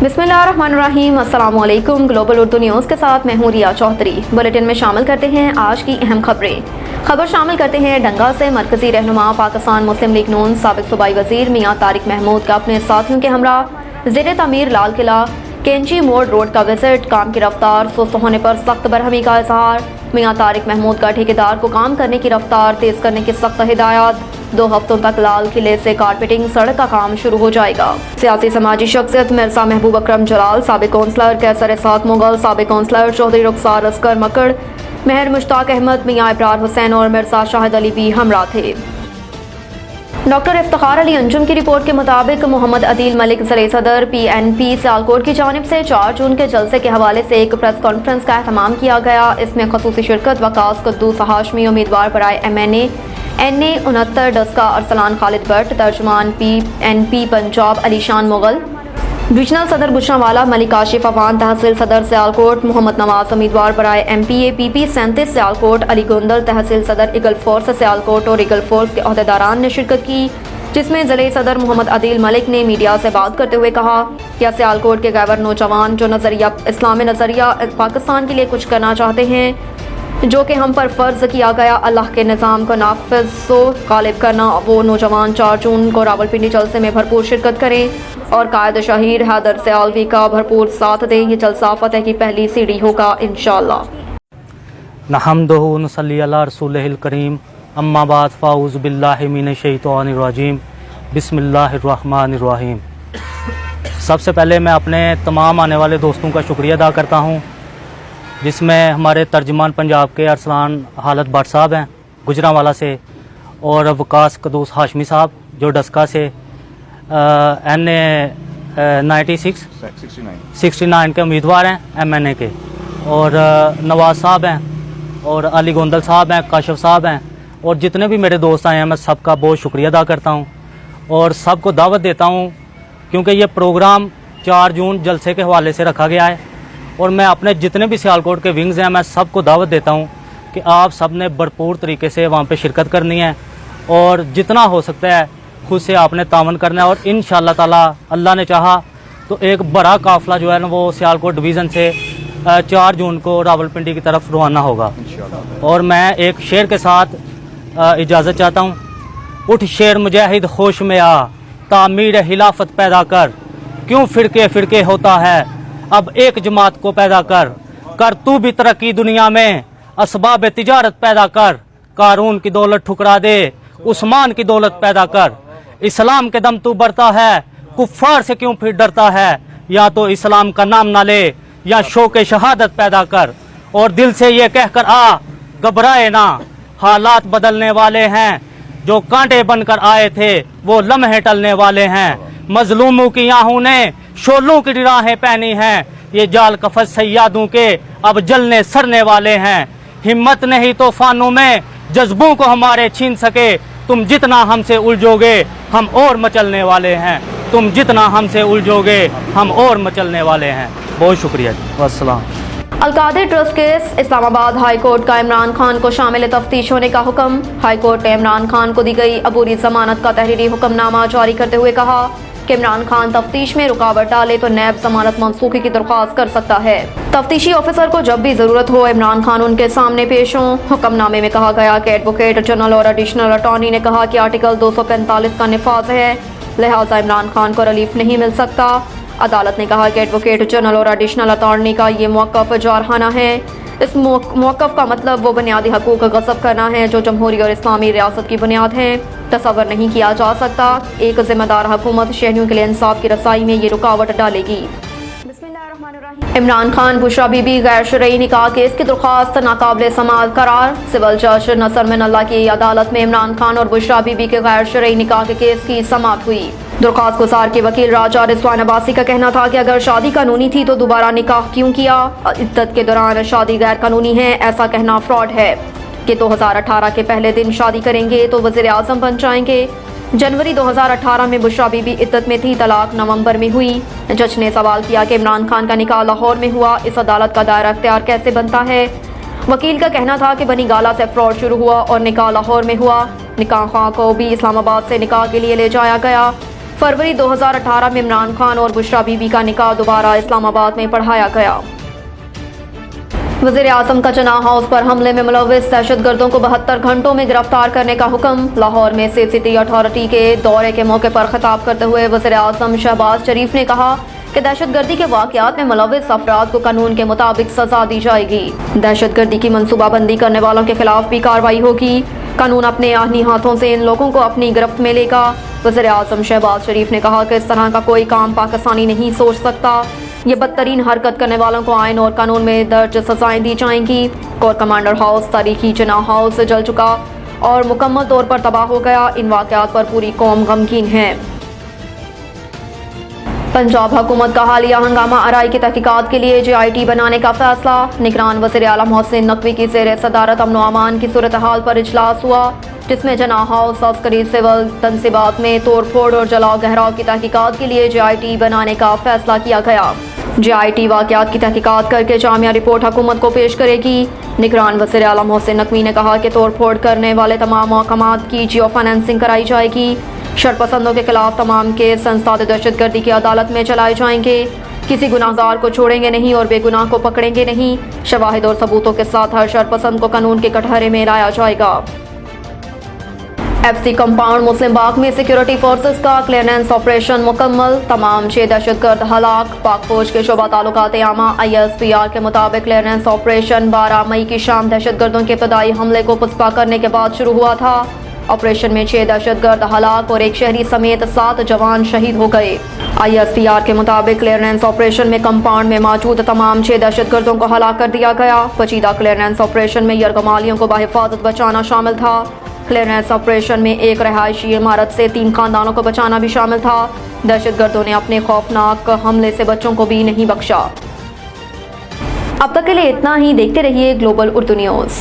बिस्मिल्लाहिर्रहमानिर्रहीम। अस्सलाम वालेकुम। ग्लोबल उर्दू न्यूज़ के साथ मैं हूँ रिया चौधरी। बुलेटिन में शामिल करते हैं आज की अहम खबर शामिल करते हैं डंगा से मरकजी रहनुमा पाकिस्तान मुस्लिम लीग नून साबिक सूबाई वजीर मियाँ तारिक महमूद का अपने साथियों के हमरा ज़ेर तामीर लाल किला कैंची मोड़ रोड का विजिट। काम की रफ्तार सुस्त होने पर सख्त बरहमी का इजहार। मियाँ तारिक महमूद का ठेकेदार को काम करने की रफ्तार तेज़ करने की सख्त हिदायत। 2 हफ्तों तक लाल किले से कारपेटिंग सड़क का काम शुरू हो जाएगा। सियासी समाजी शख्सियत मिर्जा महबूब अकरम जलाल, साबिक कौंसलर कैसर सात मुगल, साबिक कौंसलर चौधरी रुखसार असकर मकड़, महर मुश्ताक अहमद, मियाँ इब्रार हुसैन और मिर्जा शाहिद अली भी हमरा थे। डॉक्टर इफ्तिखार अली अंजुम की रिपोर्ट के मुताबिक मोहम्मद अदील मलिक ज़िले सदर PNP सियालकोट की जानिब से 4 जून के जलसे के हवाले से एक प्रेस कॉन्फ्रेंस का एहतमाम किया गया। इसमें खसूसी शिरकत वकास कुद्दूस हाशमी, उम्मीदवार बराए MNA NA 69 डस्का अरसलान खालिद भट्ट, तर्जुमान PNP पंजाब अलीशान मुगल, डिविजनल सदर गुजरांवाला मलिक आशिफ अवान, तहसील सदर सियालकोट मोहम्मद नवाज, उम्मीदवार बराए MPA PP 37 सियालकोट अली गुंदल, तहसील सदर ईगल फोर्स सियालकोट और ईगल फोर्स के अहदेदारान ने शिरकत की। जिसमें ज़िले सदर मोहम्मद अदील मलिक ने मीडिया से बात करते हुए कहा कि सियालकोट के गैबर नौजवान जो इस्लामी नज़रिया पाकिस्तान के लिए कुछ करना चाहते हैं, जो कि हम पर फ़र्ज़ किया गया अल्लाह के निज़ाम को नाफिज़ गालिब करना, वो नौजवान 4 जून को रावलपिंडी जलसे में भरपूर शिरकत करें और कायद शहीर हैदर सियालवी का भरपूर साथ दें। ये जलसा फतेह की पहली सीढ़ी होगा इंशाअल्लाह। नहमदुहु व नसल्ली अला रसूलिहिल करीम, अम्मा बाद फ़ाऊज़ु बिल्लाहि मिनश शैतानिर रजीम, बिस्मिल्लाहिर्रहमानिर्रहीम। सबसे पहले मैं अपने तमाम आने वाले दोस्तों का शुक्रिया अदा करता हूँ, जिसमें हमारे तर्जुमान पंजाब के अरसलान खालिद भट्ट साहब हैं गुजरांवाला से, और वकास कुद्दूस हाशमी साहब जो डस्का से NA 69 के उम्मीदवार हैं MNA के, और नवाज साहब हैं, और अली गोंदल साहब हैं, काशिफ साहब हैं, और जितने भी मेरे दोस्त आए हैं मैं सबका बहुत शुक्रिया अदा करता हूं और सबको दावत देता हूं, क्योंकि ये प्रोग्राम 4 जून जलसे के हवाले से रखा गया है। और मैं अपने जितने भी सियालकोट के विंग्स हैं मैं सबको दावत देता हूं कि आप सब ने भरपूर तरीके से वहाँ पे शिरकत करनी है और जितना हो सकता है खुद से आपने तावन करना है। और इंशाअल्लाह ताला अल्लाह ने चाहा तो एक बड़ा काफ़िला जो है ना वो सियालकोट डिवीज़न से 4 जून को रावलपिंडी की तरफ रवाना होगा। और मैं एक शेर के साथ इजाज़त चाहता हूँ। उठ शेर मुजाहिद होश में आ, तामीर हिलाफत पैदा कर, क्यों फिरके फिरके होता है, अब एक जमात को पैदा कर तू भी तरक्की दुनिया में, असबाब तिजारत पैदा कर, कारून की दौलत ठुकरा दे, उस्मान की दौलत पैदा कर, इस्लाम के दम तू बढ़ता है, कुफ्फार से क्यों फिर डरता है, या तो इस्लाम का नाम ना ले या शौक़ शहादत पैदा कर, और दिल से ये कहकर आ घबराए ना, हालात बदलने वाले हैं, जो कांटे बनकर आए थे वो लम्हे टलने वाले हैं, मजलूमों की आहों ने शोलों की राहें पहनी हैं, ये जाल कफस सैयादों के अब जलने सड़ने वाले हैं, हिम्मत नहीं तूफानों में जज्बों को हमारे छीन सके, तुम जितना हमसे उलझोगे हम और मचलने वाले हैं, तुम जितना हमसे उलझोगे हम और मचलने वाले हैं। बहुत शुक्रिया जी, वस्सलाम। Alqadir trust case, Islamabad high court का इमरान खान को शामिल तफ्तीश होने का हुक्म। हाई कोर्ट ने इमरान खान को दी गई अबूरी जमानत का तहरीरी हुक्मनामा जारी करते हुए कहा कि इमरान खान तफ्तीश में रुकावट डाले तो नैब जमानत मंसूखी की दरख्वास्त कर सकता है। तफ्तीशी ऑफिसर को जब भी जरूरत हो इमरान खान उनके सामने पेश हों। हुक्मनामे में कहा गया कि एडवोकेट जनरल और एडिशनल अटॉर्नी ने कहा कि आर्टिकल 245 का निफाज है, लिहाजा इमरान खान को रिलीफ नहीं मिल सकता। अदालत ने कहा कि एडवोकेट जनरल और एडिशनल अटॉर्नी का ये मौक़िफ़ जारहाना है। इस मौक़िफ़ का मतलब वो बुनियादी हकूक़ गज़ब करना है जो जमहूरी और इस्लामी रियासत की बुनियाद हैं। तसव्वुर नहीं किया जा सकता एक ज़िम्मेदार हुकूमत शहरियों के लिए इंसाफ की रसाई में ये रुकावट डालेगी। इमरान खान बुशरा बीबी गैर शरई निकाह केस की दरख्वास्त नाकाबिल समाअत करार। सिविल जज नसर मिनल्ला की अदालत में इमरान खान और बुशरा बीबी के गैर शरई निकाह के केस की समाअत हुई। दरख्वास्त गुजार के वकील राजा रिजवान अब्बासी का कहना था कि अगर शादी कानूनी थी तो दोबारा निकाह क्यों किया, इद्दत के दौरान शादी गैर कानूनी है, ऐसा कहना फ्रॉड है कि 2018 के पहले दिन शादी करेंगे तो वज़ीर आज़म बन जाएंगे। जनवरी 2018 में बुशरा बीबी इद्दत में थी, तलाक नवंबर में हुई। जज ने सवाल किया कि इमरान खान का निकाह लाहौर में हुआ, इस अदालत का दायरा अख्तियार कैसे बनता है। वकील का कहना था कि बनी गाला से फ्रॉड शुरू हुआ और निकाह लाहौर में हुआ। निकाह ख्वाह को भी इस्लामाबाद से निकाह के लिए ले जाया गया। फरवरी 2018 में इमरान खान और बुशरा बीबी का निकाह दोबारा इस्लामाबाद में पढ़ाया गया। वज़ीर आज़म का जना हाउस पर हमले में मुलव्विस दहशतगर्दों को 72 घंटों में गिरफ्तार करने का हुक्म। लाहौर में सिटी अथॉरिटी के दौरे के मौके पर खिताब करते हुए वज़ीर आज़म शहबाज शरीफ ने कहा कि दहशतगर्दी के वाक़यात में मुलव्विस अफराद को कानून के मुताबिक सजा दी जाएगी। दहशतगर्दी की मनसूबाबंदी करने वालों के खिलाफ भी कार्रवाई होगी। कानून अपने आहनी हाथों से इन लोगों को अपनी गिरफ्त में लेगा। वज़ीर आज़म शहबाज शरीफ ने कहा कि इस तरह का कोई काम पाकिस्तानी नहीं सोच सकता। ये बदतरीन हरकत करने वालों को आइन और कानून में दर्ज सजाएं दी जाएंगी। कोर कमांडर हाउस तारीखी जना हाउस जल चुका और मुकम्मल तौर पर तबाह हो गया। इन वाक़यात पर पूरी कौम गमगीन है। पंजाब हुकूमत का हालिया हंगामा आराई की तहकीकात के लिए JIT बनाने का फैसला। निगरान वज़ीर आला मोहसिन नकवी की ज़ेर सदारत अमन व अमान की सूरत हाल पर इजलास हुआ, जिसमें जना हाउस अस्करी सिविल तनसीबात में तोड़ फोड़ और जलाओ गहराव की तहकीकात के लिए JIT बनाने का फैसला किया गया। JIT वाक़यात की तहकीकात करके जामिया रिपोर्ट हुकूमत को पेश करेगी। निगरान वज़ीर आला मोहसिन नकवी ने कहा कि तोड़ फोड़ करने वाले तमाम महकमात की जियो फाइनेंसिंग कराई जाएगी। शरपसंदों के खिलाफ तमाम केस संसद दहशतगर्दी की अदालत में चलाए जाएंगे। किसी गुनाहगार को छोड़ेंगे नहीं और बेगुनाह को पकड़ेंगे नहीं। शवाहिद और सबूतों के साथ हर शरपसंद को कानून के कटहरे में लाया जाएगा। FC कंपाउंड मुस्लिम बाग में सिक्योरिटी फोर्सेस का क्लियरेंस ऑपरेशन मुकम्मल। तमाम 6 दहशतगर्द हलाक। पाक फौज के शोबा ताल्लुकात आमा ISPR के मुताबिक क्लियरेंस ऑपरेशन 12 मई की शाम दहशतगर्दों के इब्तदाई हमले को पुष्पा करने के बाद शुरू हुआ था। ऑपरेशन में 6 दहशतगर्द हलाक और 1 शहरी समेत 7 जवान शहीद हो गए। ISPR के मुताबिक क्लियरेंस ऑपरेशन में कंपाउंड में मौजूद तमाम 6 दहशतगर्दों को हलाक कर दिया गया। पचीदा क्लियरेंस ऑपरेशन में यरगमालियों को बाहिफाजत बचाना शामिल था। क्लियरेंस ऑपरेशन में एक रहायशी इमारत से 3 खानदानों को बचाना भी शामिल था। दहशतगर्दों ने अपने खौफनाक हमले से बच्चों को भी नहीं बख्शा। अब तक के लिए इतना ही। देखते रहिए ग्लोबल उर्दू न्यूज़।